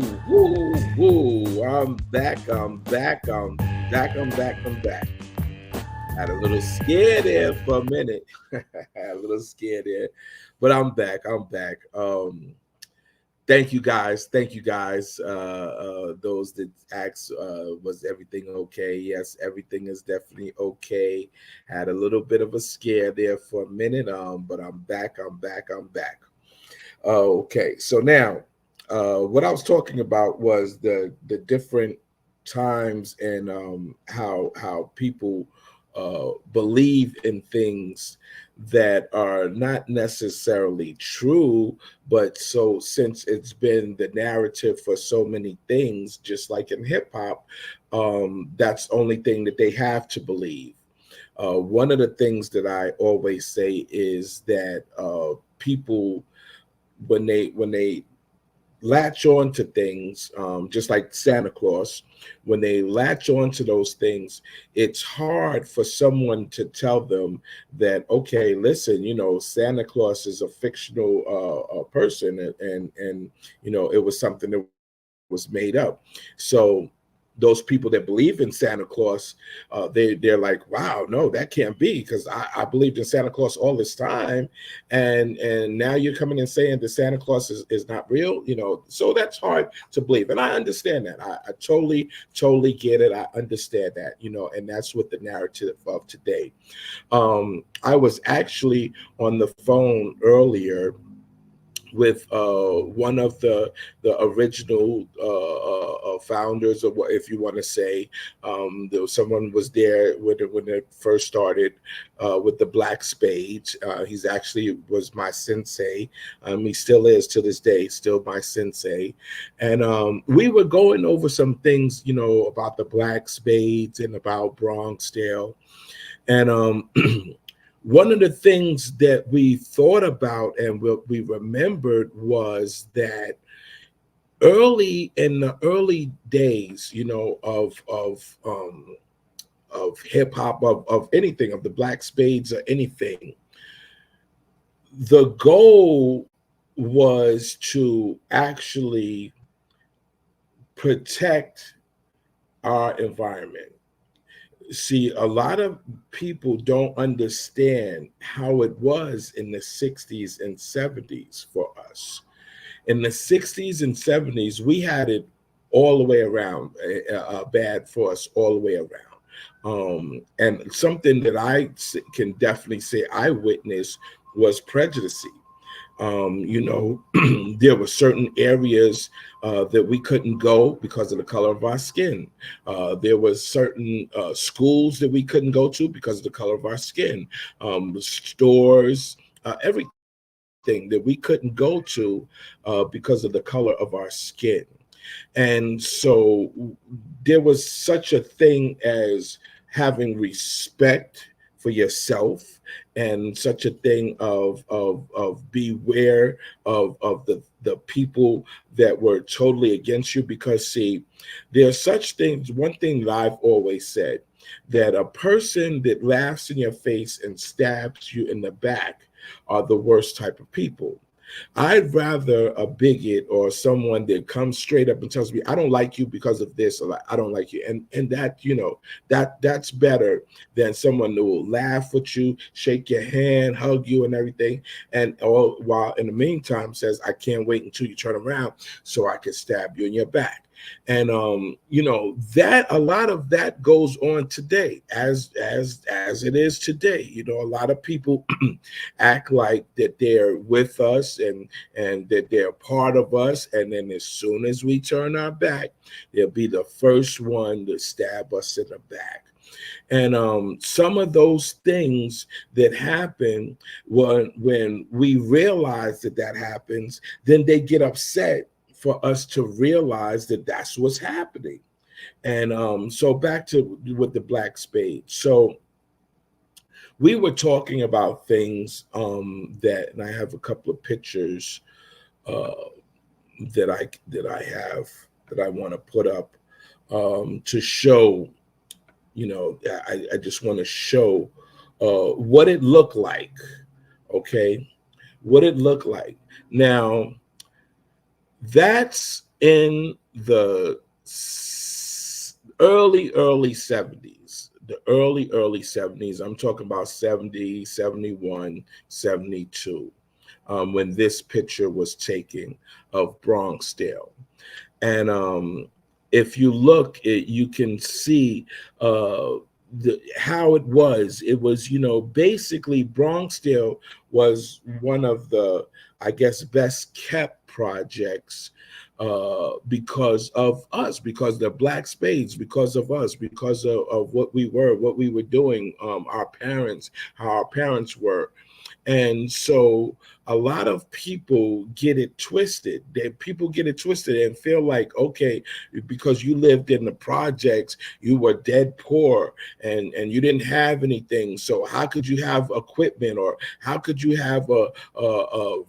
Woo. I'm back. I'm back. Had a little scared there for a minute. Had a little scared there, but I'm back. Thank you guys. Thank you guys. Those that asked, was everything okay? Yes, everything is definitely okay. Had a little bit of a scare there for a minute. But I'm back. I'm back. Okay, so now what I was talking about was the different times and how people believe in things that are not necessarily true, but so since it's been the narrative for so many things, just like in hip hop, that's the only thing that they have to believe. One of the things that I always say is that people when they latch on to things, just like Santa Claus, when they latch on to those things, it's hard for someone to tell them that, okay, listen, Santa Claus is a fictional person, and it was something that was made up. So those people that believe in Santa Claus, they're like, wow, no, that can't be, because I believed in Santa Claus all this time, and now you're coming and saying that Santa Claus is not real, so that's hard to believe, and I understand that. I totally get it. I understand that, and that's what the narrative of today. I was actually on the phone earlier with one of the original founders, or what, if you want to say. There was someone was there when it first started with the Black Spades. He's actually was my sensei. He still is to this day, still my sensei. And we were going over some things, about the Black Spades and about Bronxdale. And one of the things that we thought about and we remembered was that early in the early days, of hip hop, of anything, of the Black Spades or anything, the goal was to actually protect our environment. See, a lot of people don't understand how it was in the 60s and 70s for us. In the 60s and 70s, we had it all the way around, bad for us all the way around. And something that can definitely say I witnessed was prejudice. There were certain areas that we couldn't go because of the color of our skin. There was certain schools that we couldn't go to because of the color of our skin. Stores, everything that we couldn't go to because of the color of our skin. And so there was such a thing as having respect for yourself, and such a thing of beware of the people that were totally against you. Because see, there's such things. One thing that I've always said, that a person that laughs in your face and stabs you in the back are the worst type of people. I'd rather a bigot or someone that comes straight up and tells me, I don't like you because of this, or like, I don't like you. And that, that's better than someone who will laugh with you, shake your hand, hug you and everything. And all while in the meantime says, I can't wait until you turn around so I can stab you in your back. And that a lot of that goes on today, as it is today. A lot of people act like that they're with us, and that they're part of us, and then as soon as we turn our back, they'll be the first one to stab us in the back. And some of those things that happen, when we realize that happens, then they get upset for us to realize that that's what's happening. And so back to with the Black Spade. So we were talking about things and I have a couple of pictures uh, that I have that I want to put up to show. I just want to show what it looked like. Okay, what it looked like. Now, that's in the early 70s, the early 70s. I'm talking about 70, 71, 72, when this picture was taken of Bronxdale. And if you look, you can see how it was. It was, basically Bronxdale was one of the, I guess, best kept projects because of us, because the Black Spades, because of us, because of what we were doing, our parents, how our parents were. And so a lot of people get it twisted. People get it twisted and feel like, okay, because you lived in the projects, you were dead poor and you didn't have anything. So how could you have equipment, or how could you have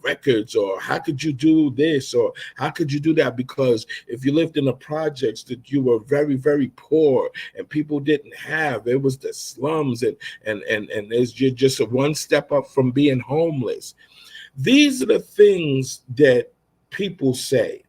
records, or how could you do this, or how could you do that? Because if you lived in the projects, that you were very, very poor and people didn't have. It was the slums, and there's just a one step up from being homeless. These are the things that people say,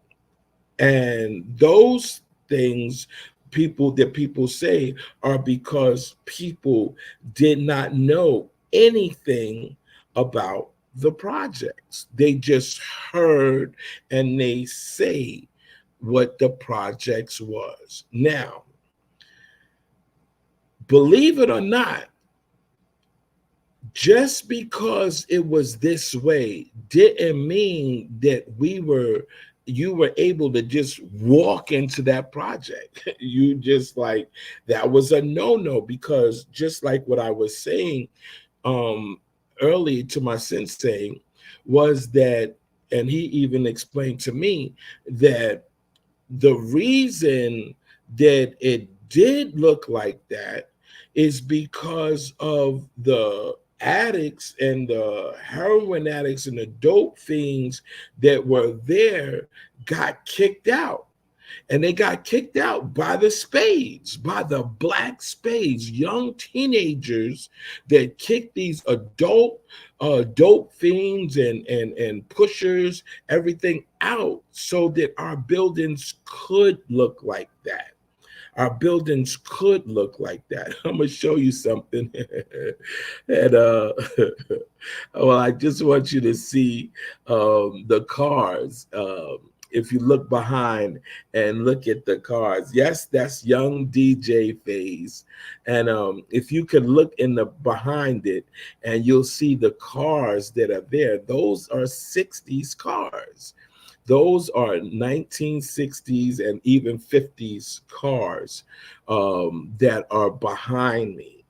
and those things people say are because people did not know anything about the projects. They just heard and they say what the projects was. Now, believe it or not, just because it was this way didn't mean that you were able to just walk into that project. You just, like, that was a no-no, because just like what I was saying um early to my sensei, was that, and he even explained to me that the reason that it did look like that is because of the addicts and the heroin addicts and the dope fiends that were there got kicked out. And they got kicked out by the Spades, by the Black Spades, young teenagers that kicked these adult dope fiends and pushers, everything out, so that our buildings could look like that. Our buildings could look like that. I'm gonna show you something. And well, I just want you to see the cars. If you look behind and look at the cars, yes, that's young DJ Phase. And if you can look in the behind it, and you'll see the cars that are there. Those are 60s cars. Those are 1960s and even 50s cars that are behind me.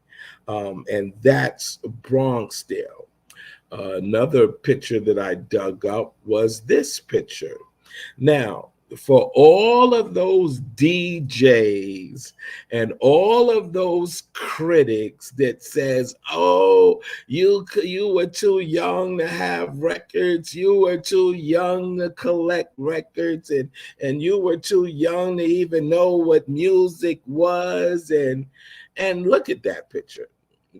And that's Bronxdale. Another picture that I dug up was this picture. Now, for all of those DJs and all of those critics that says, "Oh, you were too young to have records, you were too young to collect records, and you were too young to even know what music was," and look at that picture.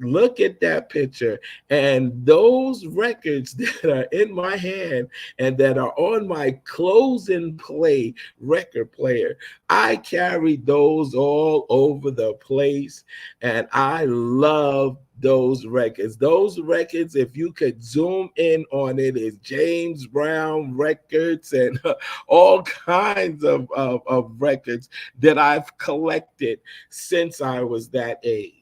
Look at that picture, and those records that are in my hand and that are on my close and play record player. I carry those all over the place, and I love those records. Those records, if you could zoom in on it, is James Brown records and all kinds of records that I've collected since I was that age.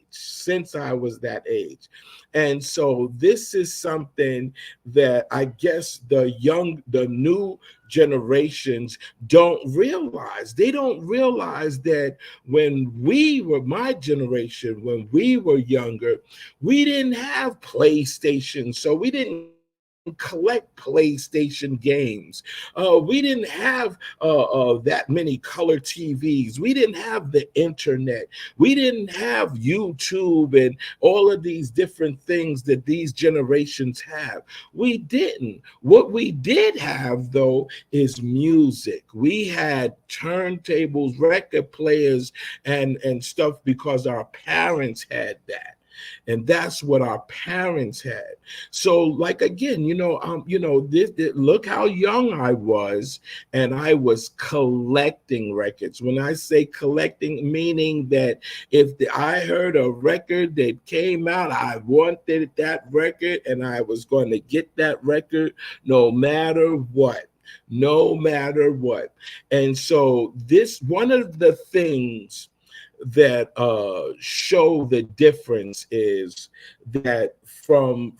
And so this is something that I guess the new generations don't realize. They don't realize that when we were, my generation, when we were younger, we didn't have PlayStation, so we didn't collect PlayStation games. We didn't have that many color TVs. We didn't have the internet. We didn't have YouTube and all of these different things that these generations have. We didn't. What we did have, though, is music. We had turntables, record players, and stuff, because our parents had that. And that's what our parents had. So, like again, look how young I was, and I was collecting records. When I say collecting, meaning that if I heard a record that came out, I wanted that record, and I was going to get that record no matter what. No matter what. And so, this one of the things that show the difference is that from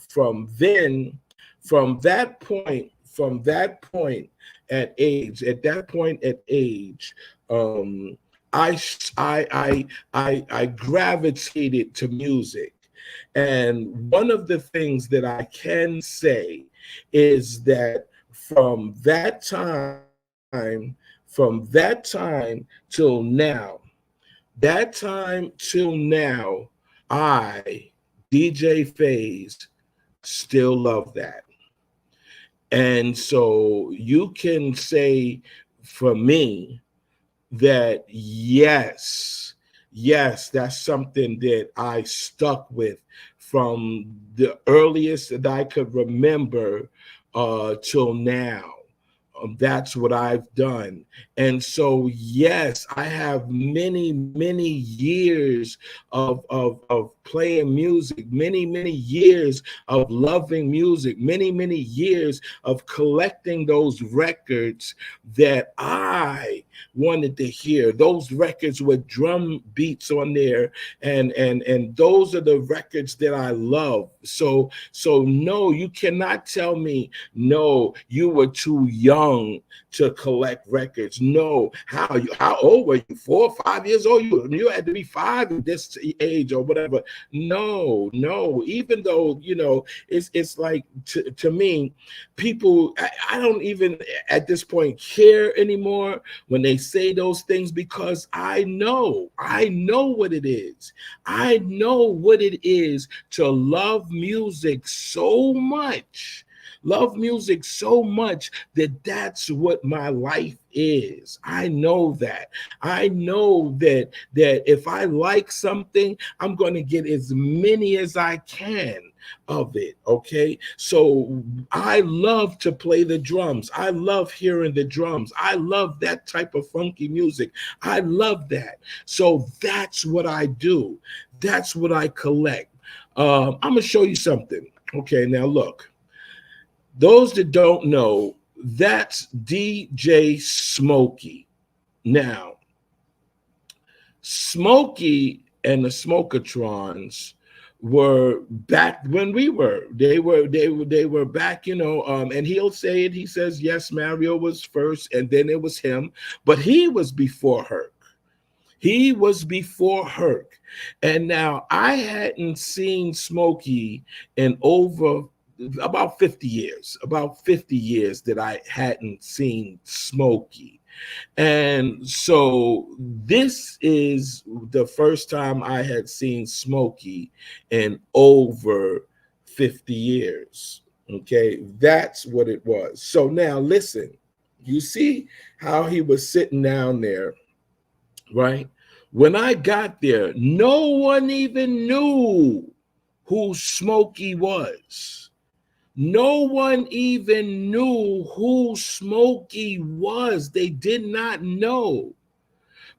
that point at that point at age, um, I gravitated to music. And one of the things that I can say is that from that time till now, I, DJ Phase, still love that. And so you can say for me that yes, that's something that I stuck with from the earliest that I could remember till now. That's what I've done. And so, yes, I have many years of playing music, many years of loving music, many years of collecting those records that I wanted to hear. Those records with drum beats on there, and those are the records that I love. So no, you cannot tell me no, you were too young to collect records. No, how old were you? 4 or 5 years old? You had to be 5 at this age or whatever. No. Even though it's like to me, people, I don't even at this point care anymore when they say those things, because I know what it is. I know what it is to love music so much. Love music so much that that's what my life is. I know that. I know that if I like something, I'm going to get as many as I can of it. Okay. So I love to play the drums. I love hearing the drums. I love that type of funky music. I love that. So that's what I do. That's what I collect. I'm going to show you something. Okay. Now look. Those that don't know, that's DJ Smokey. Now, Smokey and the Smokatrons were back when we were. They were back, and he'll say it. He says, yes, Mario was first, and then it was him, but he was before her. He was before Herc. And now I hadn't seen Smokey in over about 50 years that I hadn't seen Smokey. And so this is the first time I had seen Smokey in over 50 years. Okay, that's what it was. So now listen, you see how he was sitting down there, right? When I got there, no one even knew who Smokey was. No one even knew who Smokey was. They did not know.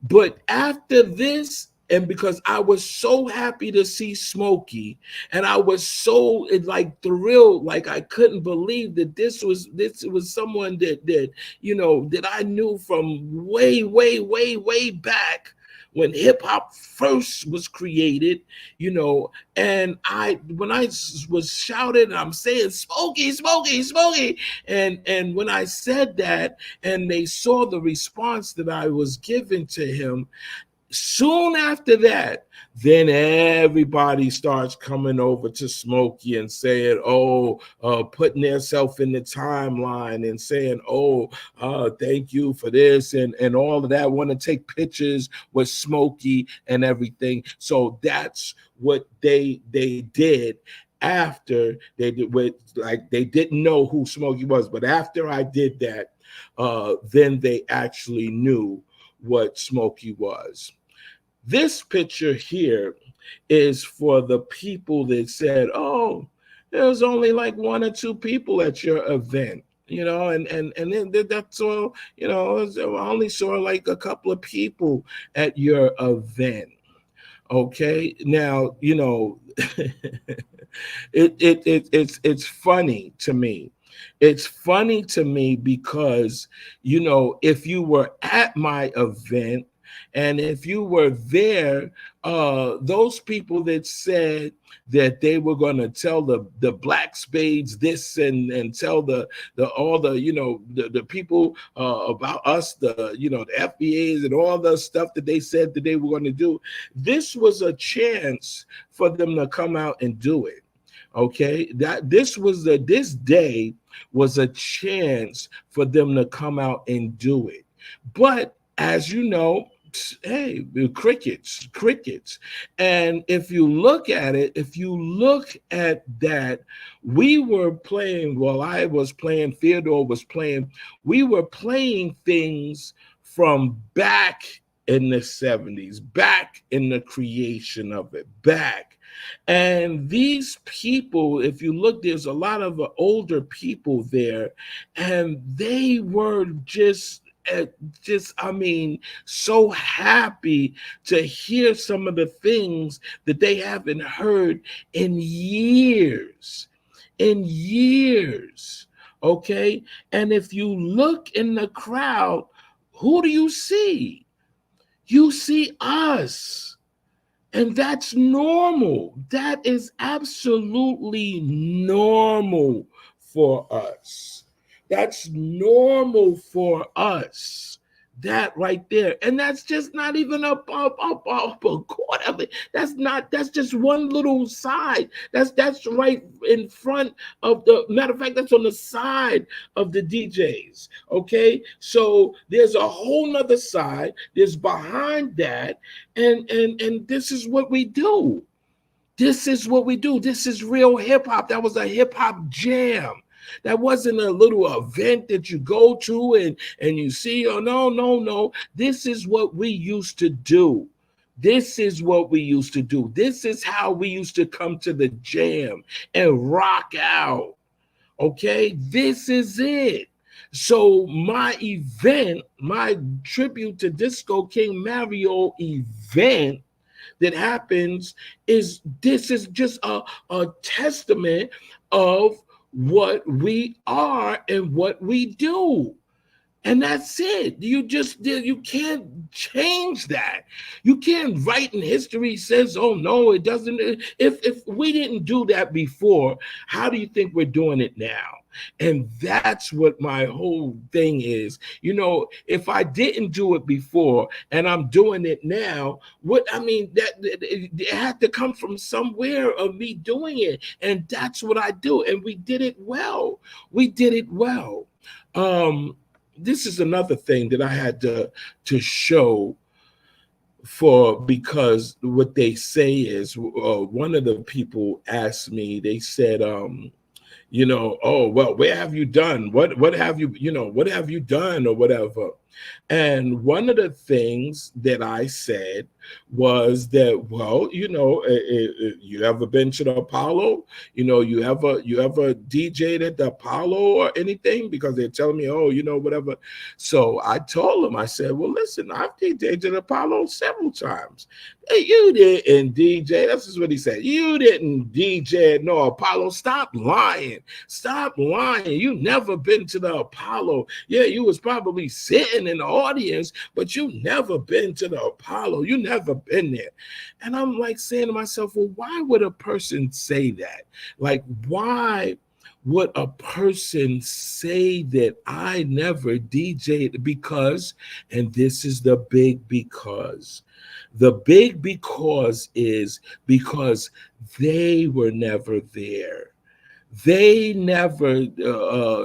But after this, and because I was so happy to see Smokey, and I was so thrilled, like I couldn't believe that this was someone that I knew from way back when hip hop first was created, and when I was shouting, I'm saying Smokey, and when I said that, and they saw the response that I was giving to him, soon after that, then everybody starts coming over to Smokey and saying, putting themselves in the timeline and saying, thank you for this and all of that, want to take pictures with Smokey and everything. So that's what they did after they did, they didn't know who Smokey was. But after I did that, then they actually knew what Smokey was. This picture here is for the people that said, oh, there was only like 1 or 2 people at your event, and then that's all, I only saw like a couple of people at your event. Okay, now it's funny to me. It's funny to me because if you were at my event and if you were there, those people that said that they were going to tell the black spades this and tell the all the the people about us, the FBAs and all the stuff that they said that they were going to do. This was a chance for them to come out and do it. Okay, this day was a chance for them to come out and do it. But as you know, hey, crickets. And if you look at that, we were playing, well, I was playing, Theodore was playing, we were playing things from back in the 70s, back in the creation of it, back. And these people, if you look, there's a lot of older people there, and they were just so happy to hear some of the things that they haven't heard in years. Okay. And if you look in the crowd, who do you see? You see us. And that's normal. That is absolutely normal for us. That's normal for us. That right there. And that's just not even a quarter of it. That's just one little side. That's right in front of the, matter of fact, that's on the side of the DJs. Okay. So there's a whole nother side. There's behind that. And this is what we do. This is what we do. This is real hip hop. That was a hip hop jam. That wasn't a little event that you go to and you see, oh, no. This is what we used to do. This is what we used to do. This is how we used to come to the jam and rock out. Okay, this is it. So my event, my tribute to Disco King Mario event that happens is just a testament of what we are and what we do. And that's it. You can't change that. You can't write in history says, oh no, it doesn't. If we didn't do that before, how do you think we're doing it now? And that's what my whole thing is. If I didn't do it before and I'm doing it now, that it had to come from somewhere of me doing it. And that's what I do. And we did it well. This is another thing that I had to show because what they say is, one of the people asked me, they said, oh, well, where have you done? What have you done or whatever? And one of the things that I said was that, well, you ever been to the Apollo? You ever DJ'd at the Apollo or anything? Because they're telling me, oh, whatever. So I told them, I said, well, listen, I've DJ'd at the Apollo several times. Hey, you didn't DJ. That's just what he said. You didn't DJ at no Apollo. Stop lying. You never been to the Apollo. Yeah, you was probably sitting in the audience, but you never been to the Apollo. You never been there. And I'm like saying to myself, well, why would a person say that? Like, why would a person say that I never DJ'd? Because, and this is the big because. The big because is because they were never there. They never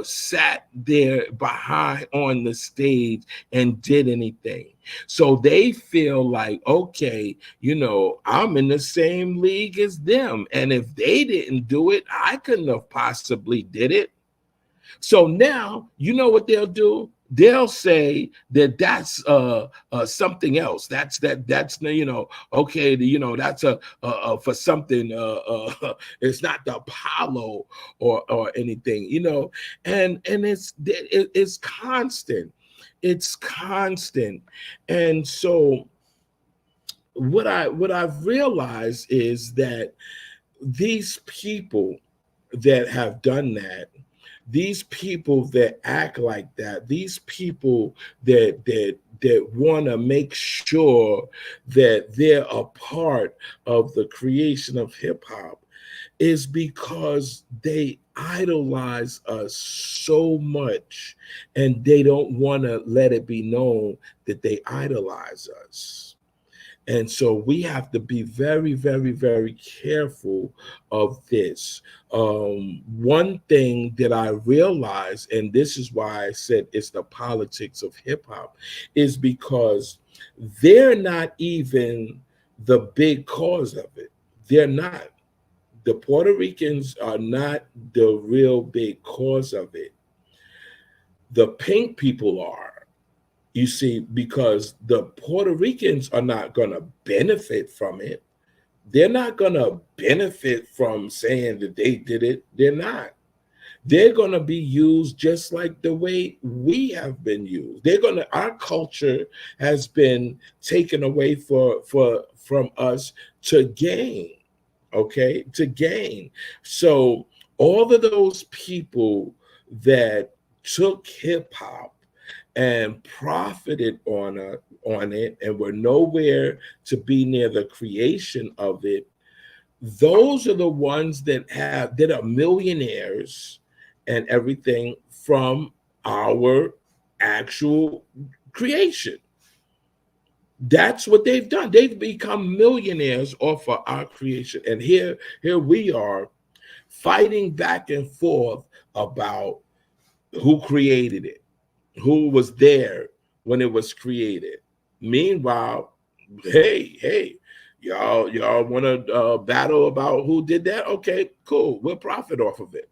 sat there behind on the stage and did anything. So they feel like, okay, I'm in the same league as them. And if they didn't do it, I couldn't have possibly did it. So now, you know what they'll do? they'll say that that's something else. That's okay. That's for something. It's not the Apollo or anything. And it's constant. It's constant, and so what I've realized is that these people that have done that, these people that act like that, these people that want to make sure that they're a part of the creation of hip hop, is because they idolize us so much, and they don't want to let it be known that they idolize us. And so we have to be very, very, very careful of this. One thing that I realized, and this is why I said it's the politics of hip hop, is because they're not even the big cause of it. They're not. The Puerto Ricans are not the real big cause of it. The pink people are. You see, because the Puerto Ricans are not going to benefit from it. They're not going to benefit from saying that they did it. They're not. They're going to be used just like the way we have been used. Our culture has been taken away from us to gain, okay? To gain. So all of those people that took hip hop and profited on it and were nowhere to be near the creation of it, those are the ones that are millionaires and everything from our actual creation. That's what they've done. They've become millionaires off of our creation. And here we are fighting back and forth about who created it, who was there when it was created. Meanwhile, hey, y'all want to battle about who did that? Okay, cool. We'll profit off of it.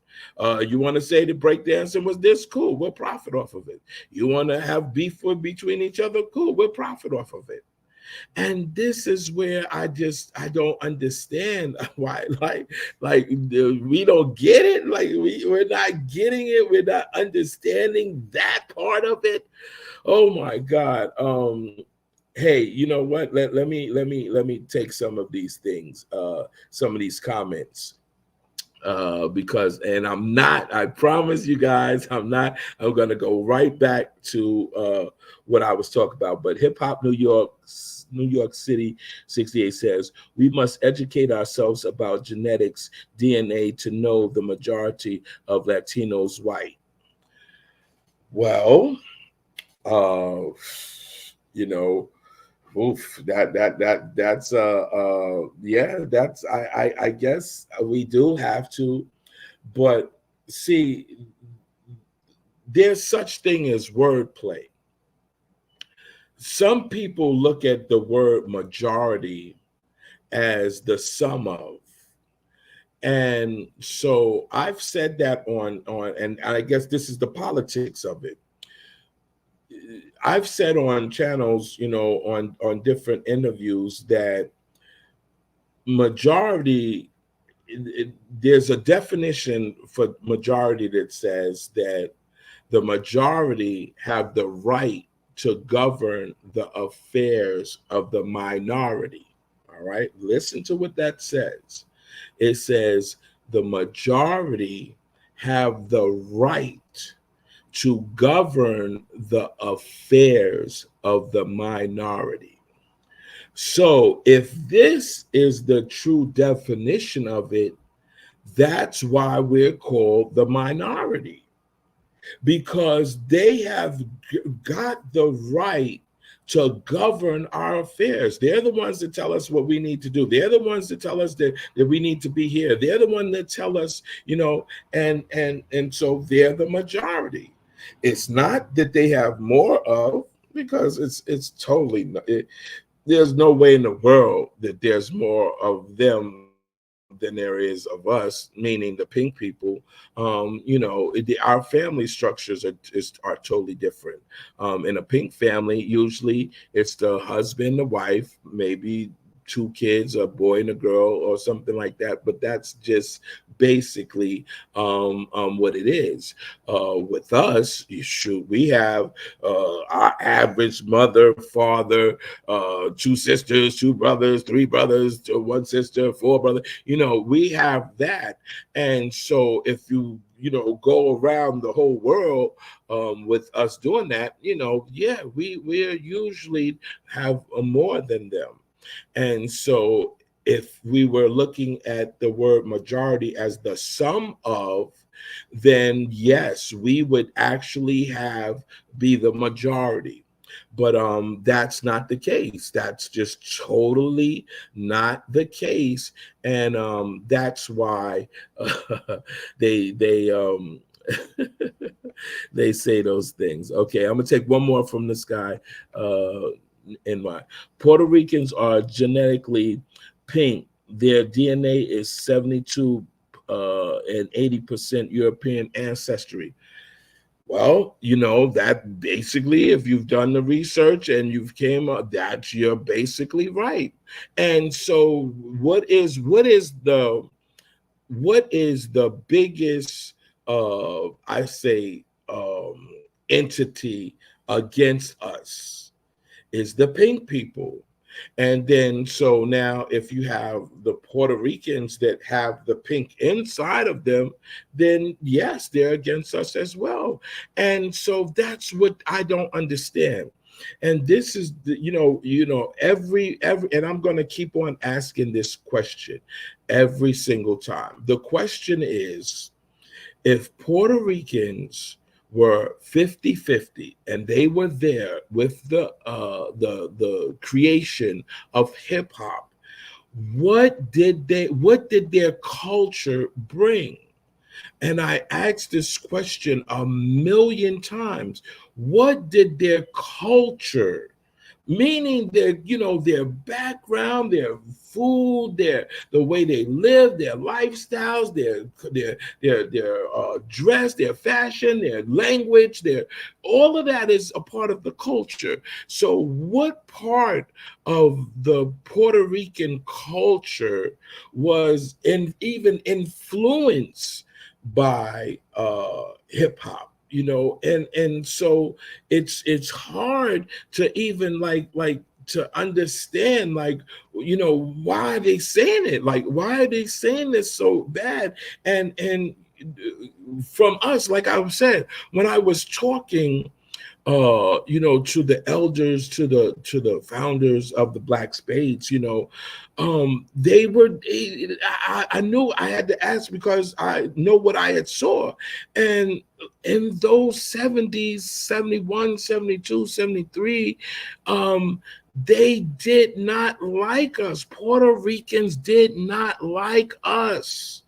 You want to say the breakdancing was this? Cool. We'll profit off of it. You want to have beef between each other? Cool. We'll profit off of it. And this is where I don't understand why, like we don't get it. Like we're not getting it. We're not understanding that part of it. Oh my God. Hey, you know what? Let me take some of these things, some of these comments. Because I promise you guys, I'm going to go right back to what I was talking about. But Hip Hop New York City 68 says, we must educate ourselves about genetics, DNA, to know the majority of Latinos white. Well, you know, oof, that's yeah, that's I guess we do have to, but see, there's such thing as wordplay. Some people look at the word majority as the sum of. And so I've said that and I guess this is the politics of it. I've said on channels, on different interviews, that majority, there's a definition for majority that says that the majority have the right to govern the affairs of the minority. All right, listen to what that says. It says the majority have the right to govern the affairs of the minority. So if this is the true definition of it, that's why we're called the minority, because they have got the right to govern our affairs. They're the ones that tell us what we need to do. They're the ones that tell us that we need to be here. They're the ones that tell us, and so they're the majority. It's not that they have more of, because it's totally, there's no way in the world that there's more of them than than there is of us, meaning the pink people. Our family structures are totally different. In a pink family, usually it's the husband, the wife, maybe two kids, a boy and a girl, or something like that. But that's just basically what it is. With us, we have our average mother, father, two sisters, two brothers, three brothers, one sister, four brothers. We have that. And so if go around the whole world with us doing that, yeah, we usually have more than them. And so if we were looking at the word majority as the sum of, then yes, we would actually be the majority. But that's not the case. That's just totally not the case. And that's why they they say those things. Okay, I'm gonna take one more from this guy. In my Puerto Ricans are genetically pink. Their DNA is 72 and 80% European ancestry. Well, that basically, if you've done the research and you've came up, that you're basically right. And so, what is the biggest, I say, entity against us? Is the pink people. And then, so now if you have the Puerto Ricans that have the pink inside of them, then yes, they're against us as well. And so that's what I don't understand. And this is every, and I'm going to keep on asking this question every single time. The question is, if Puerto Ricans were 50-50 and they were there with the creation of hip hop, what did their culture bring? And I asked this question a million times. What did their culture, meaning their background, their food, the way they live, their lifestyles, their dress, their fashion, their language, all of that is a part of the culture. So what part of the Puerto Rican culture was even influenced by hip hop? And so it's hard to even like to understand, why are they saying it, why are they saying this so bad. And from us, like I said, when I was talking to the elders, to the founders of the Black Spades, I knew I had to ask because I know what I had saw. And in those 70s, 71, 72, 73, they did not like us. Puerto Ricans did not like us.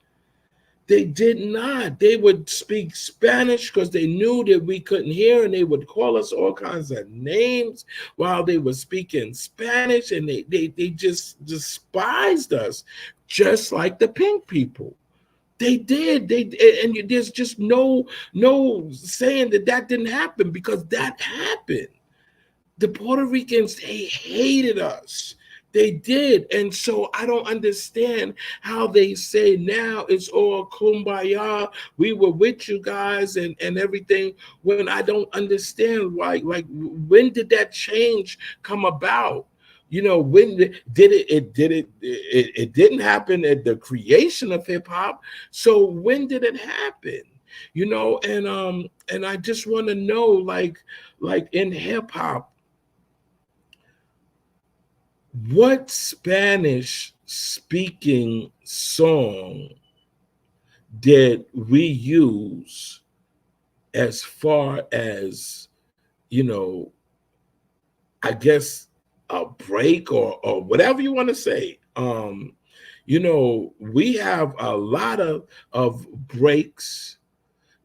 They did not. They would speak Spanish because they knew that we couldn't hear, and they would call us all kinds of names while they were speaking Spanish, and they just despised us, just like the pink people. They did. And there's just no saying that didn't happen, because that happened. The Puerto Ricans, they hated us. They did. And so I don't understand how they say now it's all kumbaya. We were with you guys and everything, when I don't understand why. Like, when did that change come about? When did it didn't happen at the creation of hip hop. So when did it happen? And I just want to know, like in hip hop, what Spanish speaking song did we use as far as, I guess, a break or whatever you want to say? We have a lot of breaks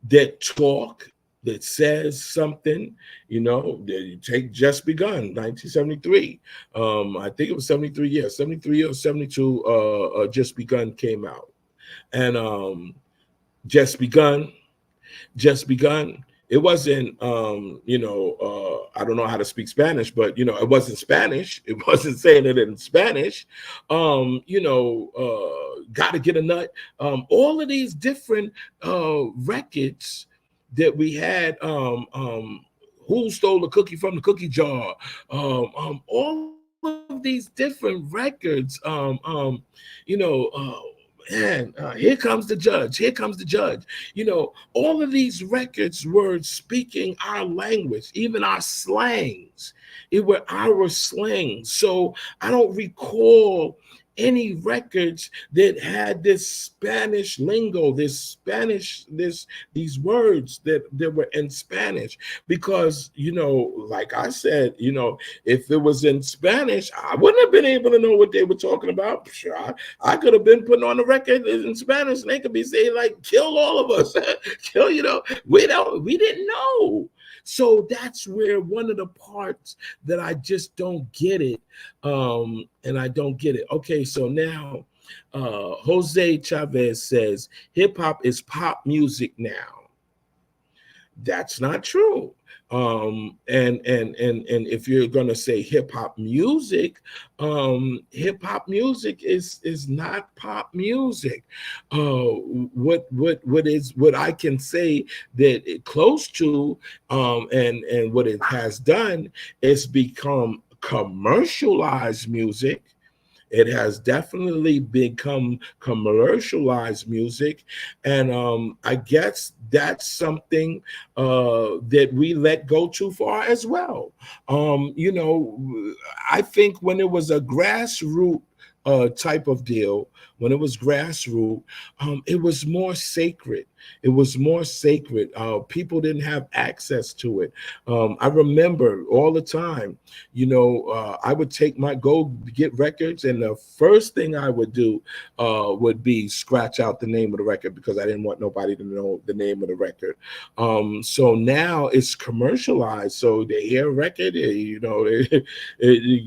that talk that says something, you take Just Begun, 1973. I think it was 73, yeah, 73 or 72, Just Begun came out. And Just Begun, Just Begun. It wasn't, I don't know how to speak Spanish, but it wasn't Spanish. It wasn't saying it in Spanish. Gotta Get a Nut. All of these different records that we had. Who Stole the Cookie from the Cookie Jar? All of these different records. Man, Here Comes the Judge. Here Comes the Judge. All of these records were speaking our language, even our slangs. It were our slangs. So I don't recall any records that had this Spanish lingo, this Spanish, these words that were in Spanish. Because, like I said, if it was in Spanish, I wouldn't have been able to know what they were talking about. Sure, I could have been putting on a record in Spanish and they could be saying, like, kill all of us. Kill, we didn't know. So that's where one of the parts that I just don't get it. And I don't get it. Okay, so now Jose Chavez says hip hop is pop music now. That's not true. And if you're gonna say hip hop music is not pop music. What I can say that it close to, and what it has done is become commercialized music. It has definitely become commercialized music. And I guess that's something that we let go too far as well. I think when it was a grassroots type of deal, when it was grassroots, it was more sacred. It was more sacred. People didn't have access to it. I remember all the time, I would go get records, and the first thing I would do would be scratch out the name of the record because I didn't want nobody to know the name of the record. So now it's commercialized. So they hear a record, they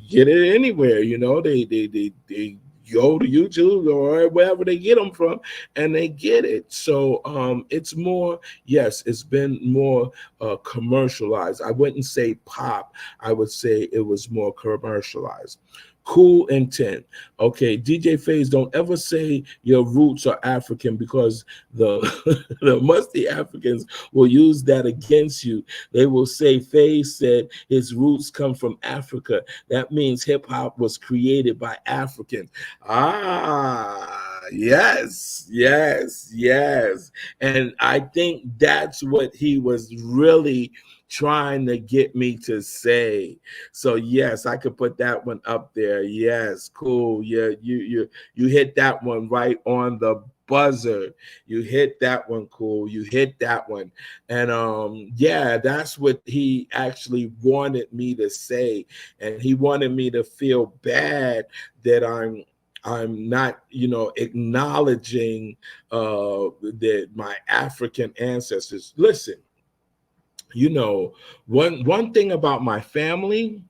get it anywhere. They go to YouTube or wherever they get them from, and they get it. So it's more, yes, it's been more commercialized. I wouldn't say pop. I would say it was more commercialized. Cool Intent. Okay, DJ Phase, don't ever say your roots are African because the the musty Africans will use that against you. They will say Phase said his roots come from Africa. That means hip hop was created by Africans. Yes, yes, yes. And I think that's what he was really trying to get me to say. So yes, I could put that one up there. Yes, cool. Yeah, you hit that one right on the buzzer. You hit that one, cool. You hit that one. And yeah, that's what he actually wanted me to say. And he wanted me to feel bad that I'm not, acknowledging that my African ancestors. Listen, one thing about my family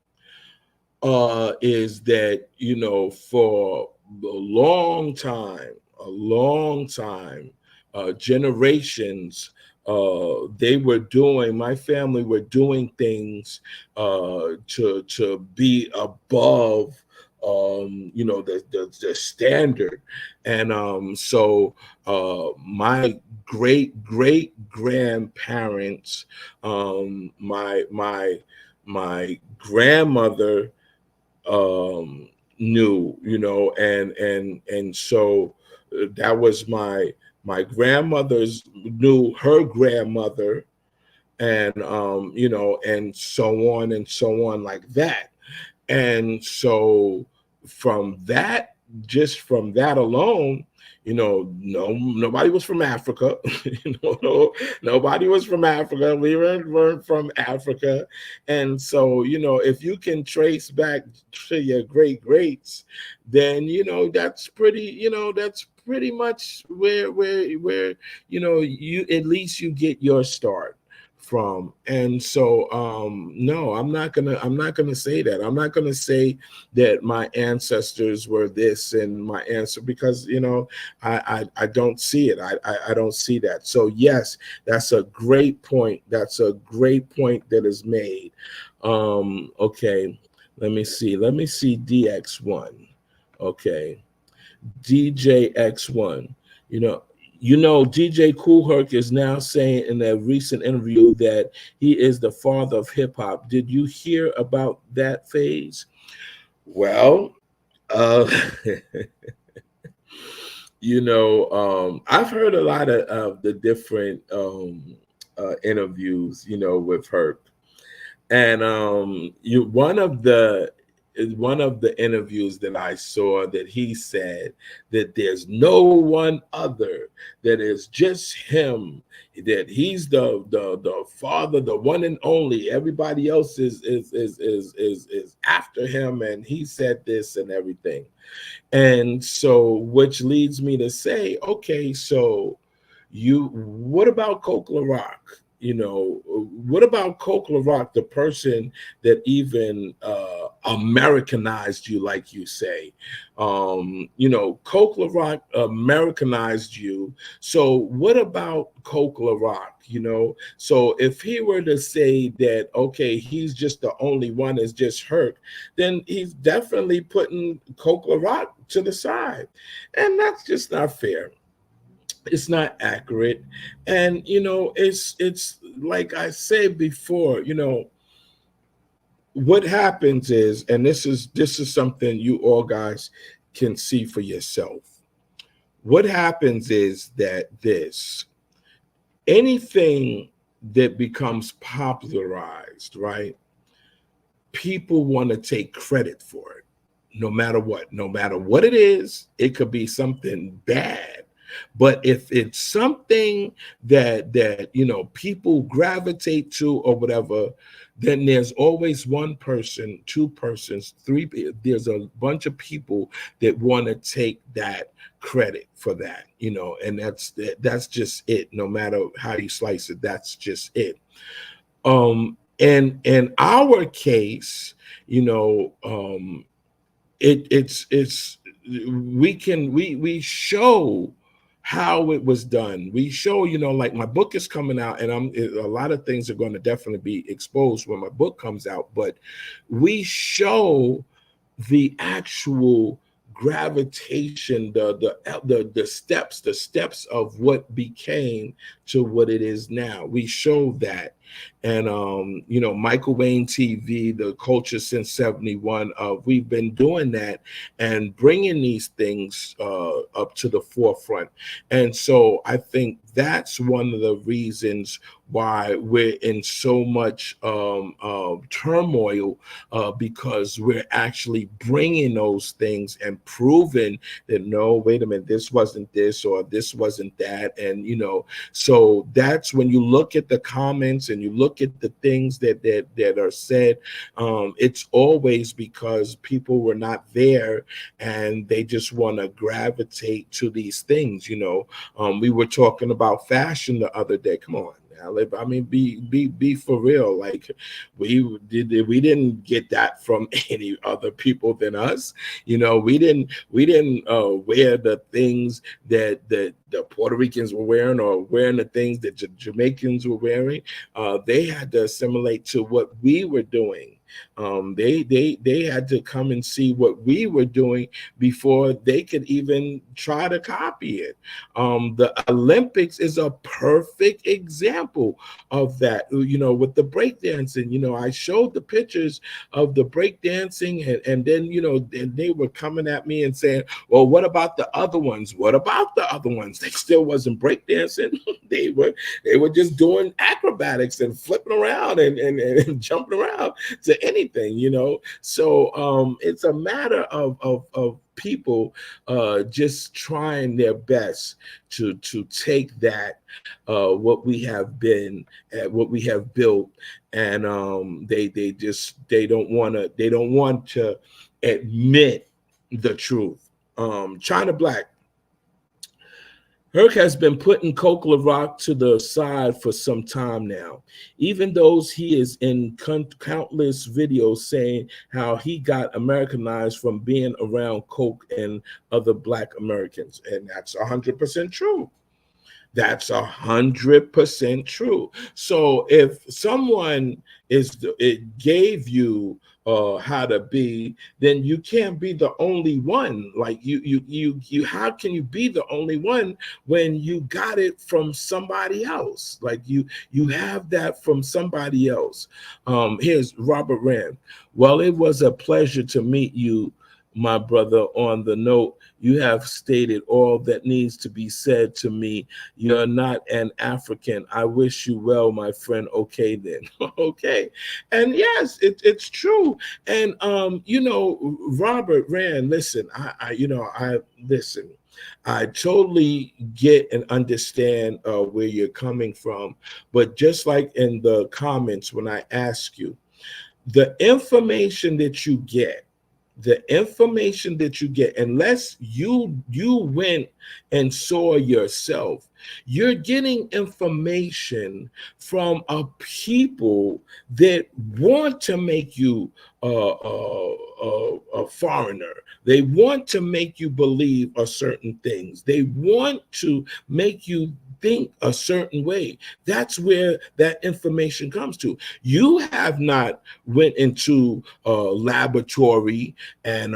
is that, for a long time, generations, my family were doing things to be above the standard. And so my great grandparents, my grandmother knew, and so that was my grandmother's knew her grandmother, and and so on like that. And so from that alone, nobody was from Africa. Nobody was from Africa. We weren't from Africa. And so, if you can trace back to your great greats, then that's pretty much where you at least you get your start from. And so no, I'm not gonna say that. I'm not gonna say that my ancestors were this and my answer, because I don't see it. I don't see that. So yes, that's a great point. That's a great point that is made. Okay, let me see DX1. Okay, DJX1. You know, DJ Kool Herc is now saying in a recent interview that he is the father of hip hop. Did you hear about that phase? Well, uh, I've heard a lot of the different interviews, with Herc. And one of the interviews that I saw, that he said that there's no one other, that is just him, that he's the father, the one and only. Everybody else is after him, and he said this and everything. And so, which leads me to say, okay, so what about Coke Rock? What about Coke Rock, the person that even Americanized you, like you say? Coke Rock Americanized you. So what about Coke Rock? So if he were to say that, okay, he's just the only one, is just Herc, then he's definitely putting Coke Rock to the side, and that's just not fair. It's not accurate. And it's like I said before, what happens is, and this is something you all guys can see for yourself. What happens is that anything that becomes popularized, right, people want to take credit for it, no matter what it is. It could be something bad, but if it's something that people gravitate to or whatever, then there's always one person, two persons, three. There's a bunch of people that want to take that credit for that, and that's just it. No matter how you slice it, that's just it. And in our case, it's we show how it was done. We show, like my book is coming out, and a lot of things are going to definitely be exposed when my book comes out, but we show the actual gravitation, the steps of what became to what it is now. We show that. And Michael Wayne TV, the culture since 71, we've been doing that and bringing these things up to the forefront. And so I think that's one of the reasons why we're in so much turmoil, because we're actually bringing those things and proving that, no, wait a minute, this wasn't this or this wasn't that. And so that's when you look at the comments and you look at the things that are said. It's always because people were not there and they just want to gravitate to these things. We were talking about fashion the other day. Come on. I mean, be for real. Like we didn't get that from any other people than us. We didn't wear the things that the Puerto Ricans were wearing, or wearing the things that Jamaicans were wearing. They had to assimilate to what we were doing. They had to come and see what we were doing before they could even try to copy it. The Olympics is a perfect example of that. With the breakdancing, I showed the pictures of the breakdancing, and then and they were coming at me and saying, "Well, what about the other ones? What about the other ones?" They still wasn't breakdancing. they were just doing acrobatics and flipping around and jumping around to anything. So it's a matter of people just trying their best to take that what we have been, what we have built, and they don't want to admit the truth. China Black, Herc has been putting Coke Rock to the side for some time now, even though he is in countless videos saying how he got Americanized from being around Coke and other Black Americans. And that's 100% true. That's 100% true. So if someone it gave you how to be, then you can't be the only one. Like you. How can you be the only one when you got it from somebody else? Like you have that from somebody else. Here's Robert Rand. Well, it was a pleasure to meet you, my brother. On the note, you have stated all that needs to be said to me. You're not an African. I wish you well, my friend. Okay, then. Okay. And yes, it's true. And Robert Rand, listen, I listen. I totally get and understand where you're coming from. But just like in the comments when I ask you, the information that you get, unless you went and saw yourself, you're getting information from a people that want to make you a foreigner. They want to make you believe a certain things. They want to make you think a certain way. That's where that information comes to. You have not went into a laboratory and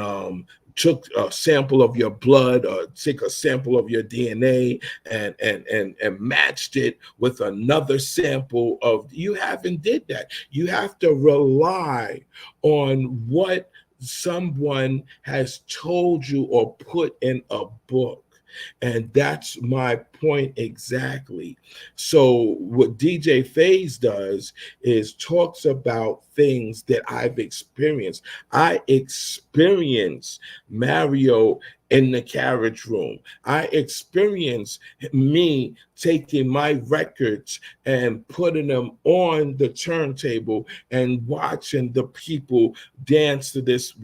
took a sample of your blood or took a sample of your DNA and matched it with another sample of. You haven't did that. You have to rely on what someone has told you or put in a book. And that's my point exactly. So what DJ Phase does is talks about things that I've experienced. I experienced Mario in the carriage room. I experienced me taking my records and putting them on the turntable and watching the people dance to this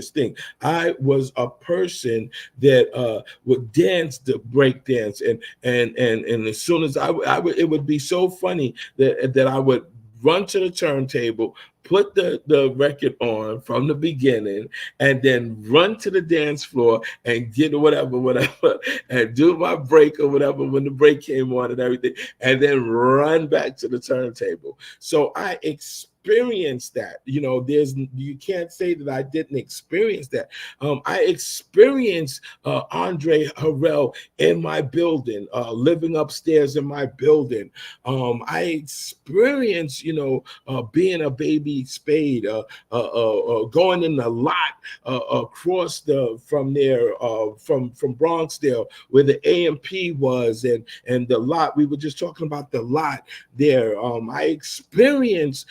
thing. I was a person that would dance the break dance, and as soon as I would, it would be so funny that I would run to the turntable, put the record on from the beginning, and then run to the dance floor and get whatever, and do my break or whatever when the break came on and everything, and then run back to the turntable. So I experienced that. You can't say that I didn't experience that. I experienced Andre Harrell in my building, living upstairs in my building. I experienced, being a baby Spade, going in the lot across from there, from Bronxdale, where the AMP was, and the lot. We were just talking about the lot there. I experienced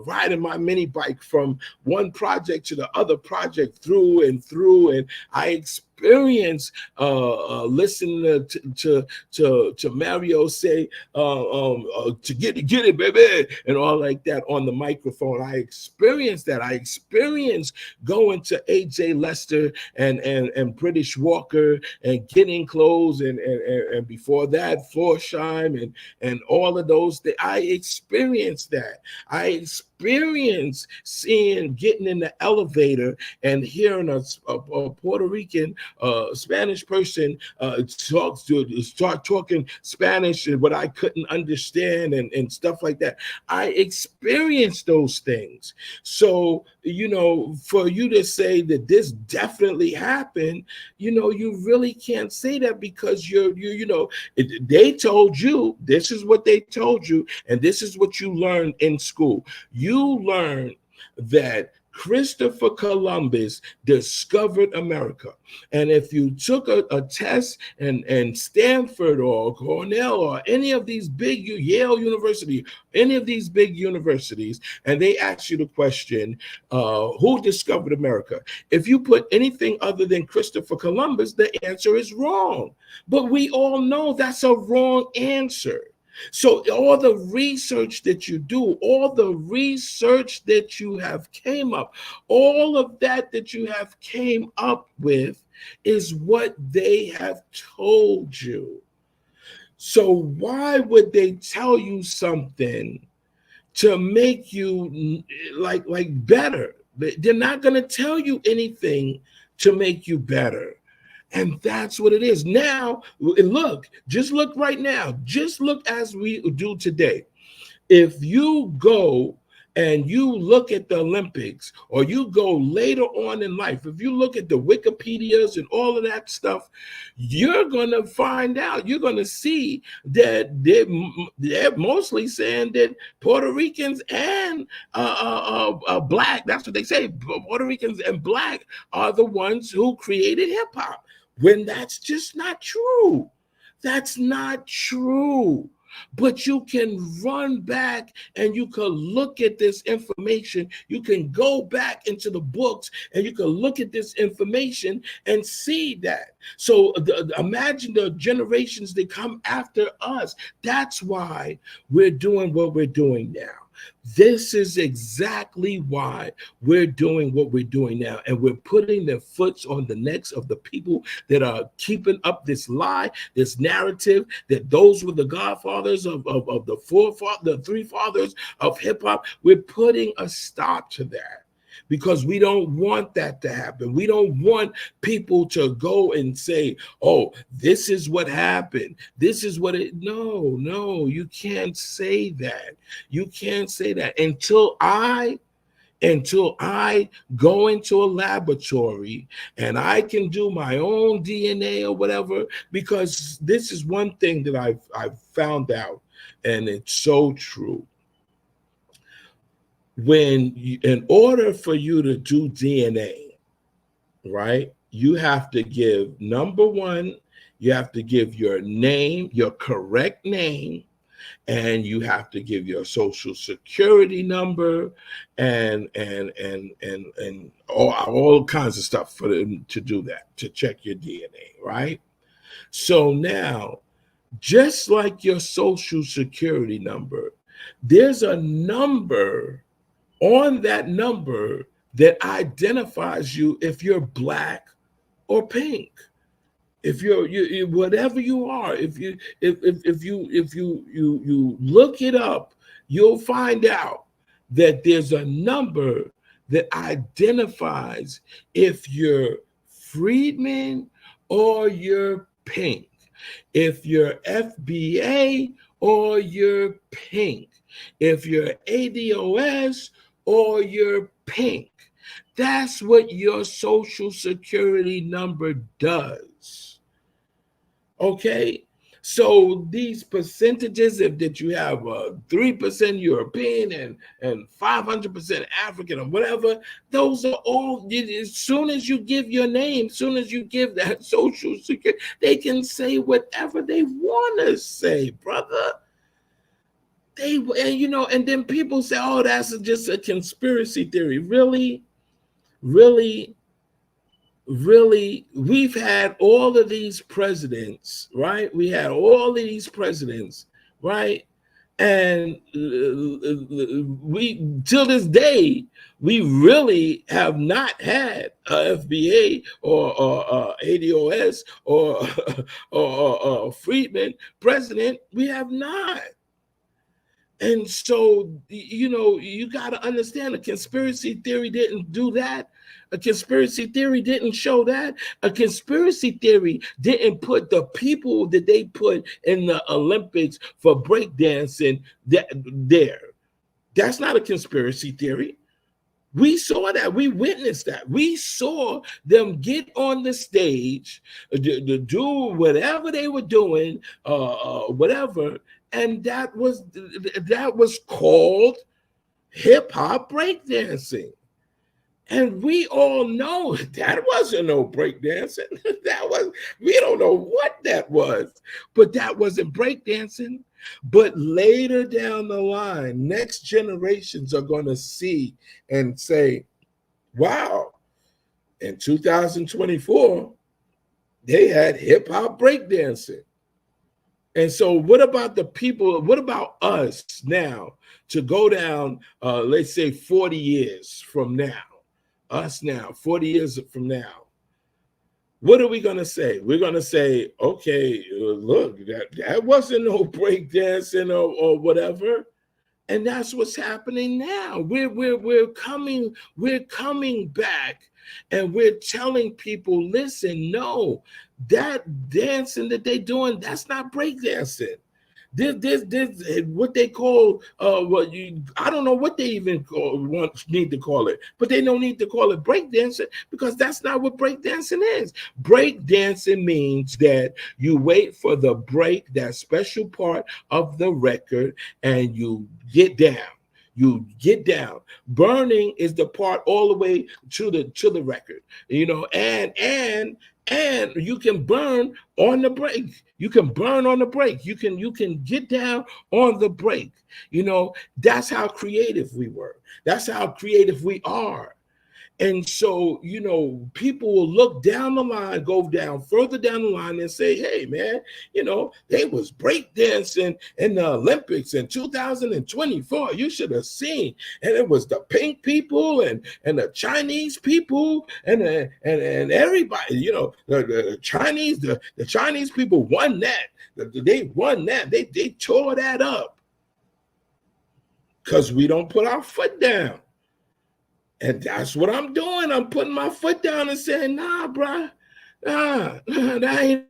riding my mini bike from one project to the other project through and through, and I experienced listening to Mario say to get it, baby, and all like that on the microphone. I experienced that. I experienced going to AJ Lester and British Walker and getting clothes and before that Florsheim and all of those things. I experienced that. I experienced getting in the elevator and hearing a Puerto Rican Spanish person start talking Spanish and what I couldn't understand and stuff like that. I experienced those things. So, for you to say that this definitely happened, you really can't say that, because they told you, this is what they told you, and this is what you learned in school. You learned that Christopher Columbus discovered America. And if you took a test and Stanford or Cornell or any of these big, Yale University, any of these big universities, and they ask you the question, who discovered America? If you put anything other than Christopher Columbus, the answer is wrong. But we all know that's a wrong answer. So all the research that you do, all the research that you have came up, all of that you have came up with is what they have told you. So why would they tell you something to make you like better? They're not going to tell you anything to make you better. And that's what it is. Now, look, just look right now. Just look as we do today. If you go and you look at the Olympics, or you go later on in life, if you look at the Wikipedias and all of that stuff, you're going to find out, you're going to see that they're mostly saying that Puerto Ricans and Black, that's what they say, Puerto Ricans and Black are the ones who created hip hop, when that's just not true. That's not true. But you can run back and you can look at this information. You can go back into the books and you can look at this information and see that. So imagine the generations that come after us. That's why we're doing what we're doing now. This is exactly why we're doing what we're doing now. And we're putting their foots on the necks of the people that are keeping up this lie, this narrative, that those were the godfathers of the three fathers of hip hop. We're putting a stop to that, because we don't want that to happen. We don't want people to go and say, oh, this is what happened. This is what it, no, you can't say that. You can't say that until I go into a laboratory and I can do my own DNA or whatever, because this is one thing that I've found out, and it's so true. In order for you to do DNA, right, you have to give, number one, you have to give your name, your correct name, and you have to give your social security number and all kinds of stuff for them to do that, to check your DNA, right? So now, just like your social security number, there's a number on that number that identifies you if you're Black or pink. If you whatever you are, if you look it up, you'll find out that there's a number that identifies if you're freedman or you're pink, if you're FBA or you're pink, if you're ADOS or you're pink. That's what your social security number does. Okay? So these percentages, if that you have 3% European and 500% African or whatever, those are all, as soon as you give your name, as soon as you give that social security, they can say whatever they want to say, brother. And then people say, oh, that's just a conspiracy theory. Really, we've had all of these presidents, right? We had all of these presidents, right? And we, till this day, we really have not had a FBA or ADOS or Freedman president. We have not. And so, you got to understand, a conspiracy theory didn't do that. A conspiracy theory didn't show that. A conspiracy theory didn't put the people that they put in the Olympics for breakdancing there. That's not a conspiracy theory. We saw that. We witnessed that. We saw them get on the stage to do whatever they were doing, whatever. And that was called hip hop breakdancing. And we all know that wasn't no breakdancing. We don't know what that was, but that wasn't breakdancing. But later down the line, next generations are going to see and say, wow, in 2024, they had hip hop breakdancing. And so what about the people, what about us now to go down, let's say 40 years from now, us now, 40 years from now, what are we going to say? We're going to say, okay, look, that wasn't no breakdancing or whatever. And that's what's happening now. We're coming back, and we're telling people, listen, no, that dancing that they're doing, that's not breakdancing. This what they call I don't know what they even need to call it, but they don't need to call it breakdancing, because that's not what breakdancing is. Breakdancing means that you wait for the break, that special part of the record, and you get down. You get down. Burning is the part all the way to the record, and you can burn on the break. You can burn on the break. You can get down on the break. That's how creative we were. That's how creative we are. And so, people will look down the line, go down further down the line and say, hey, man, they was breakdancing in the Olympics in 2024. You should have seen. And it was the pink people and the Chinese people and everybody, the Chinese people won that. They won that. They tore that up because we don't put our foot down. And that's what I'm doing. I'm putting my foot down and saying, nah, bruh, that ain't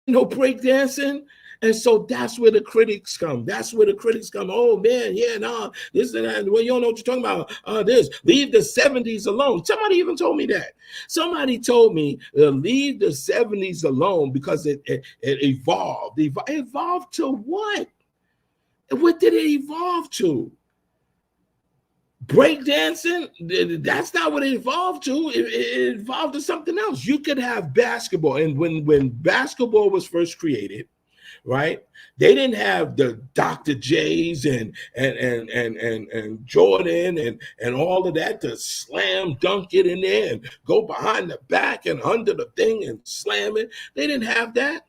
no breakdancing. And so that's where the critics come. That's where the critics come. Oh, man, yeah, nah, this and that. Well, you don't know what you're talking about. This, leave the 70s alone. Somebody even told me that. Somebody told me, leave the 70s alone because it evolved. Evolved to what? What did it evolve to? Breakdancing, that's not what it evolved to. It evolved to something else. You could have basketball, and when basketball was first created, right? They didn't have the Dr. J's and Jordan and all of that to slam dunk it in there and go behind the back and under the thing and slam it. They didn't have that.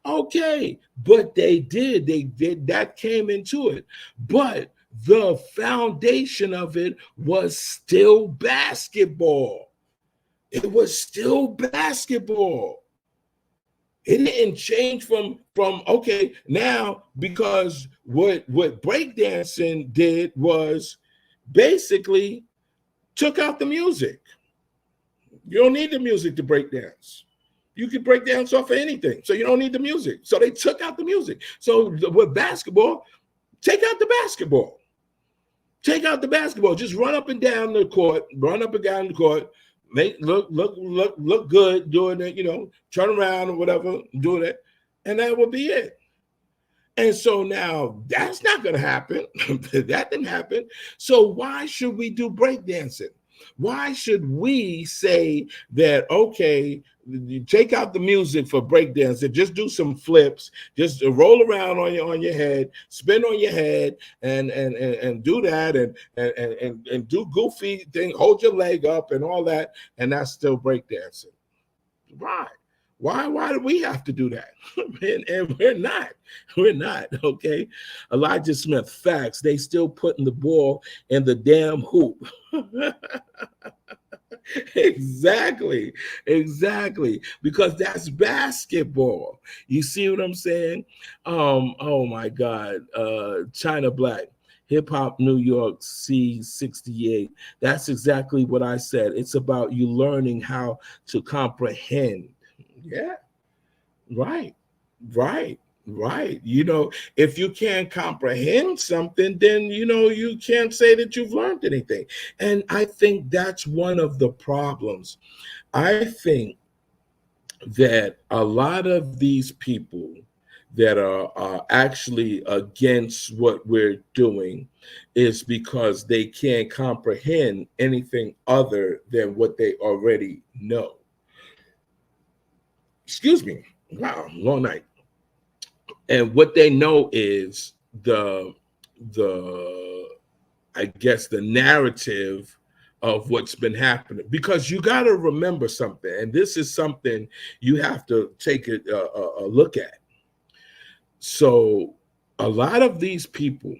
Okay, but they did. They did. That came into it, but the foundation of it was still basketball. It was still basketball. It didn't change from okay, now, because what breakdancing did was basically took out the music. You don't need the music to break dance. You can break dance off of anything, so you don't need the music. So they took out the music. So with basketball, take out the basketball. Take out the basketball. Just run up and down the court. Run up and down the court. Make look good doing it. Turn around or whatever, doing it, and that will be it. And so now that's not going to happen. That didn't happen. So why should we do breakdancing? Why should we say that, okay, you take out the music for breakdancing, just do some flips, just roll around on your head, spin on your head, and do that, and do goofy thing, hold your leg up and all that, and that's still breakdancing. Why? Why do we have to do that? And we're not, okay? Elijah Smith, facts, they still putting the ball in the damn hoop. Exactly, because that's basketball. You see what I'm saying? Oh my God, China Black, Hip Hop New York C68. That's exactly what I said. It's about you learning how to comprehend. Yeah, right. If you can't comprehend something, then you can't say that you've learned anything. And I think that's one of the problems. I think that a lot of these people that are actually against what we're doing is because they can't comprehend anything other than what they already know. Excuse me. Wow, long night. And what they know is the I guess the narrative of what's been happening, because you got to remember something, and this is something you have to take a look at. So a lot of these people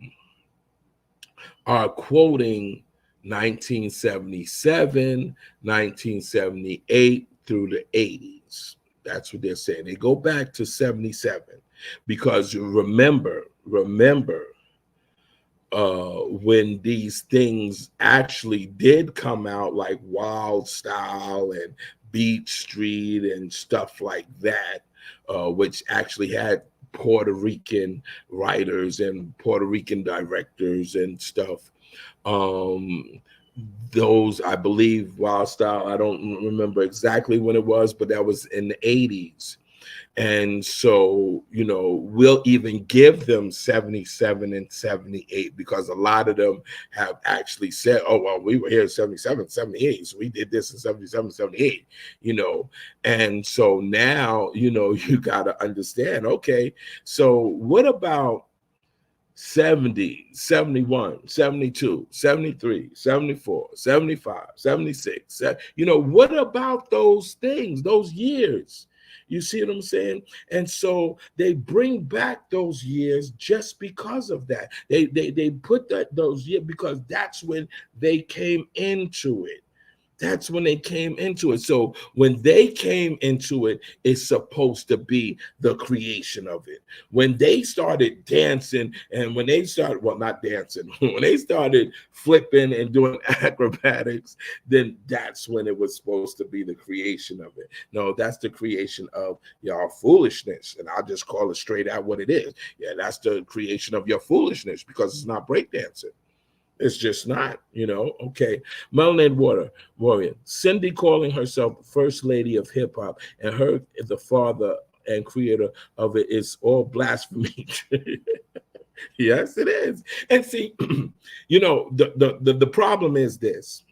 are quoting 1977, 1978 through the 80s. That's what they're saying. They go back to 77 because remember, when these things actually did come out, like Wild Style and Beat Street and stuff like that, which actually had Puerto Rican writers and Puerto Rican directors and stuff. Um, those, I believe, Wild Style, I don't remember exactly when it was, but that was in the 80s. And so, we'll even give them 77 and 78 because a lot of them have actually said, oh, well, we were here in 77, 78. So we did this in 77, 78, And so now, you got to understand, okay, so what about 70, 71, 72, 73, 74, 75, 76? What about those things, those years? You see what I'm saying? And so they bring back those years just because of that. They put those years because that's when they came into it. That's when they came into it. So when they came into it, it's supposed to be the creation of it. When they started dancing and when they started, well, not dancing, when they started flipping and doing acrobatics, then that's when it was supposed to be the creation of it. No, that's the creation of your foolishness. And I'll just call it straight out what it is. Yeah, that's the creation of your foolishness because it's not breakdancing. It's just not, Okay. Melanin Warrior. Cindy calling herself First Lady of Hip Hop and her, the father and creator of it, is all blasphemy. Yes, it is. And see, the problem is this.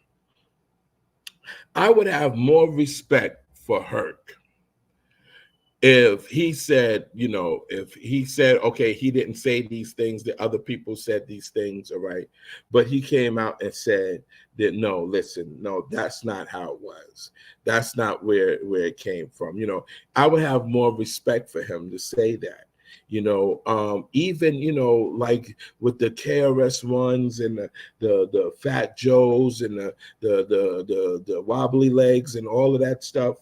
I would have more respect for Herc if he said, okay, he didn't say these things, that other people said these things, all right, but he came out and said that, no, listen, no, that's not how it was. That's not where it came from. I would have more respect for him to say that. Even like with the KRS ones and the Fat Joes and the wobbly legs and all of that stuff,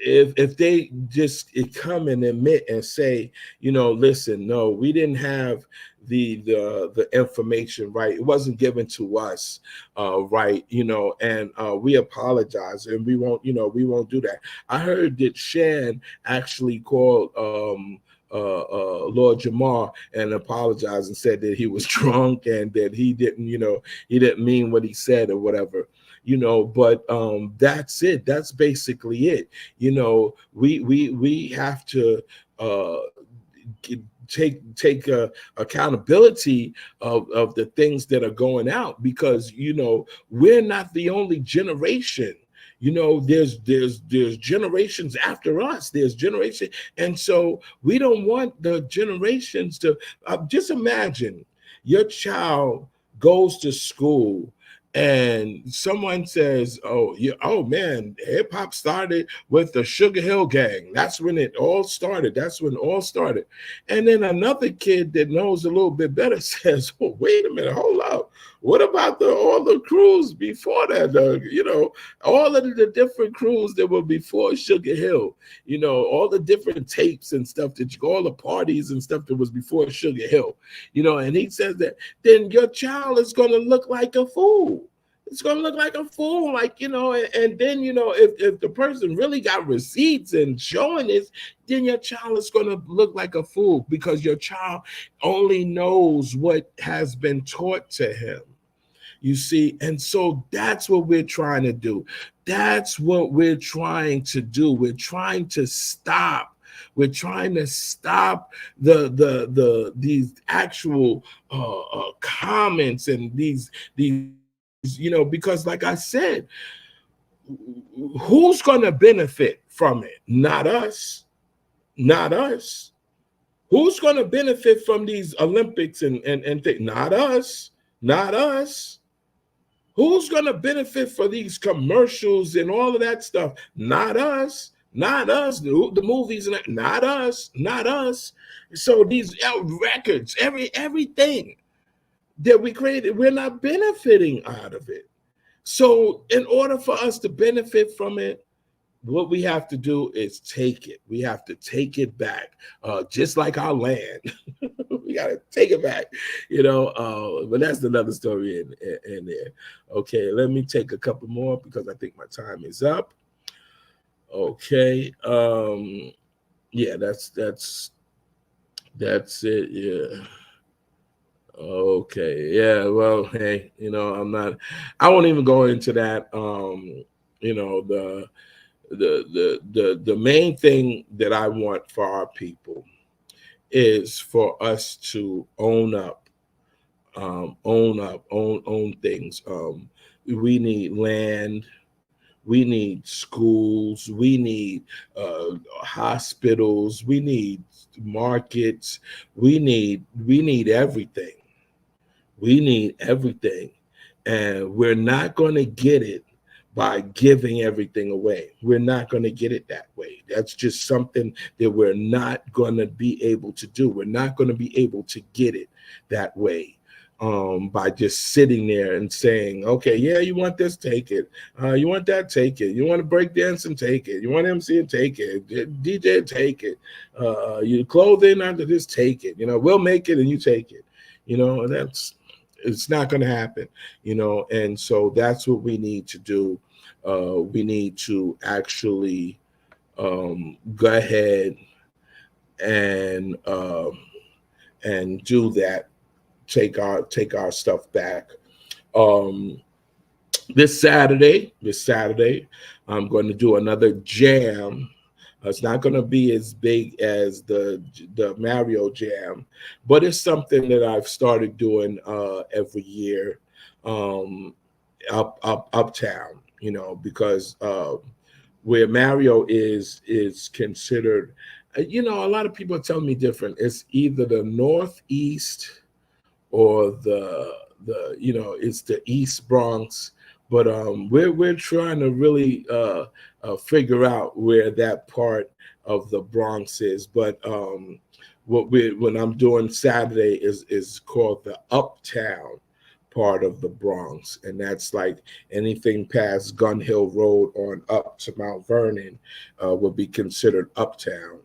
if they just come and admit and say, listen, no, we didn't have the information right. It wasn't given to us right, and we apologize and we won't do that. I heard that Shan actually called Lord Jamar and apologized and said that he was drunk and that he didn't mean what he said or whatever. But that's it. That's basically it. We have to take accountability of the things that are going out, because we're not the only generation. There's generations after us. There's generation, and so we don't want the generations to just imagine your child goes to school and someone says, oh, yeah, oh man, hip hop started with the Sugar Hill Gang. That's when it all started. And then another kid that knows a little bit better says, oh, wait a minute, hold up. What about all the crews before that? All of the different crews that were before Sugar Hill, all the different tapes and stuff all the parties and stuff that was before Sugar Hill, and he says that, then your child is going to look like a fool. It's going to look like a fool, and then, if the person really got receipts and showing this, then your child is going to look like a fool because your child only knows what has been taught to him. You see, and so that's what we're trying to do. That's what we're trying to do. We're trying to stop. We're trying to stop these actual comments and these because like I said, who's going to benefit from it? Not us. Not us. Who's going to benefit from these Olympics and things? Not us. Not us. Who's going to benefit for these commercials and all of that stuff? Not us. Not us. The movies and that. Not us. Not us. So these records, everything that we created, we're not benefiting out of it. So in order for us to benefit from it, what we have to do is take it. We have to take it back, just like our land. We got to take it back, but that's another story in there. Okay, let me take a couple more because I think my time is up. Okay, yeah, that's it. Yeah. Okay. Yeah. Well, hey, I won't even go into that. You know, the main thing that I want for our people is for us to own things. We need land. We need schools. We need hospitals. We need markets. We need everything. We need everything. And we're not going to get it by giving everything away. We're not going to get it that way. That's just something that we're not going to be able to do. We're not going to be able to get it that way. By just sitting there and saying, okay, yeah, you want this, take it. You want that, take it. You want to break dance and take it. You want MC and take it. DJ, take it. Your clothing, just take it. We'll make it and you take it. It's not going to happen, and so that's what we need to do. We need to actually go ahead and do that. Take our stuff back. This Saturday, I'm going to do another jam. It's not going to be as big as the Mario Jam, but it's something that I've started doing every year uptown. Because where Mario is considered, a lot of people are telling me different. It's either the Northeast or it's the East Bronx. But we're trying to really figure out where that part of the Bronx is. But when I'm doing Saturday is called the Uptown part of the Bronx, and that's like anything past Gun Hill Road on up to Mount Vernon will be considered Uptown.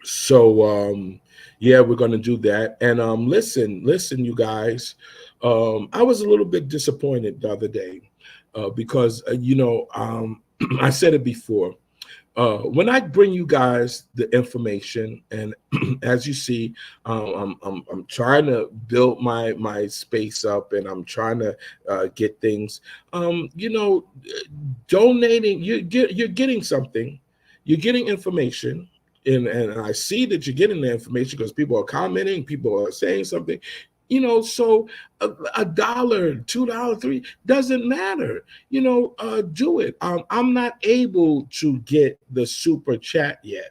So yeah, we're going to do that. And listen, you guys. I was a little bit disappointed the other day because I said it before. When I bring you guys the information, and as you see, I'm trying to build my space up, and I'm trying to get things. Donating, you're getting something, you're getting information. And I see that you're getting the information because people are commenting, people are saying something, so $1, $2, $3 doesn't matter. Do it. I'm not able to get the super chat yet.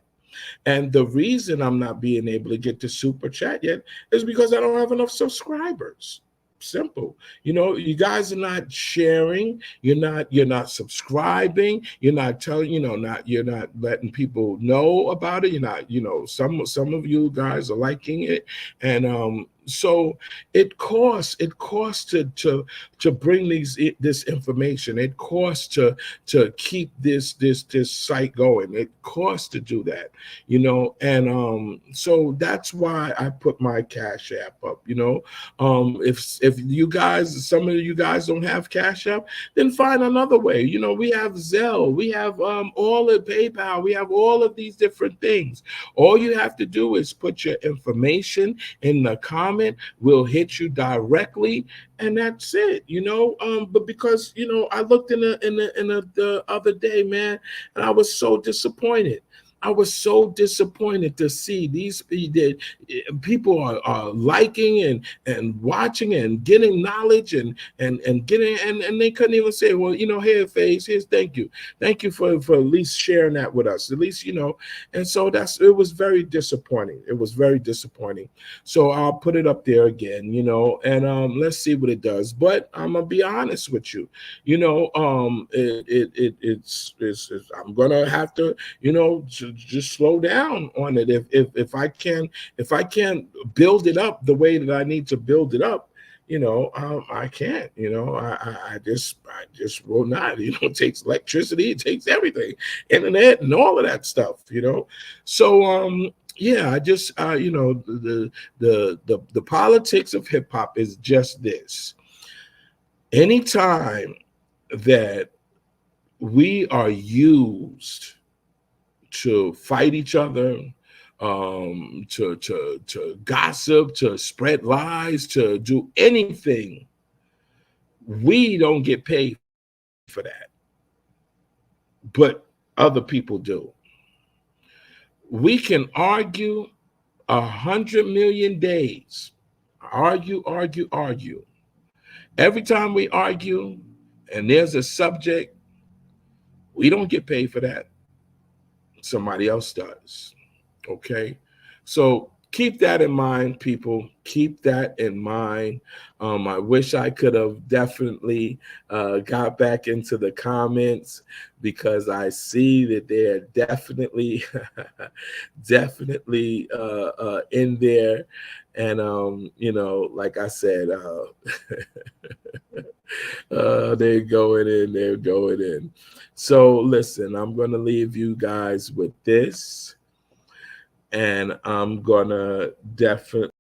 And the reason I'm not being able to get the super chat yet is because I don't have enough subscribers. Simple. You guys are not sharing, you're not subscribing, you're not telling, you're not letting people know about it. You're not, some of you guys are liking it. And so it costs to bring this information. It costs to keep this site going. It costs to do that, and so that's why I put my Cash App up. If you guys, some of you guys don't have Cash App, then find another way. We have Zelle, we have all of PayPal, we have all of these different things. All you have to do is put your information in the comment. We'll hit you directly, and that's it. But because I looked in the other day, man, and I was so disappointed. I was so disappointed to see these people are liking and watching and getting knowledge and getting and they couldn't even say, well, here, here's thank you for at least sharing that with us, at least, and so it was very disappointing. It was very disappointing. So I'll put it up there again, and let's see what it does. But I'm gonna be honest with you, it's I'm gonna have to, just slow down on it if I can build it up the way that I need to build it up. I can't. I just will not. It takes electricity, it takes everything, internet, and all of that stuff. So yeah, I just the politics of hip hop is just this. Anytime that we are used to fight each other, to gossip, to spread lies, to do anything, we don't get paid for that, but other people do. We can argue 100 million days, argue, argue, argue. Every time we argue and there's a subject, we don't get paid for that. Somebody else does. Okay. So keep that in mind, people. Keep that in mind. I wish I could have definitely got back into the comments, because I see that they're definitely, definitely in there. And, like I said, they're going in, they're going in. So listen, I'm going to leave you guys with this. And I'm gonna definitely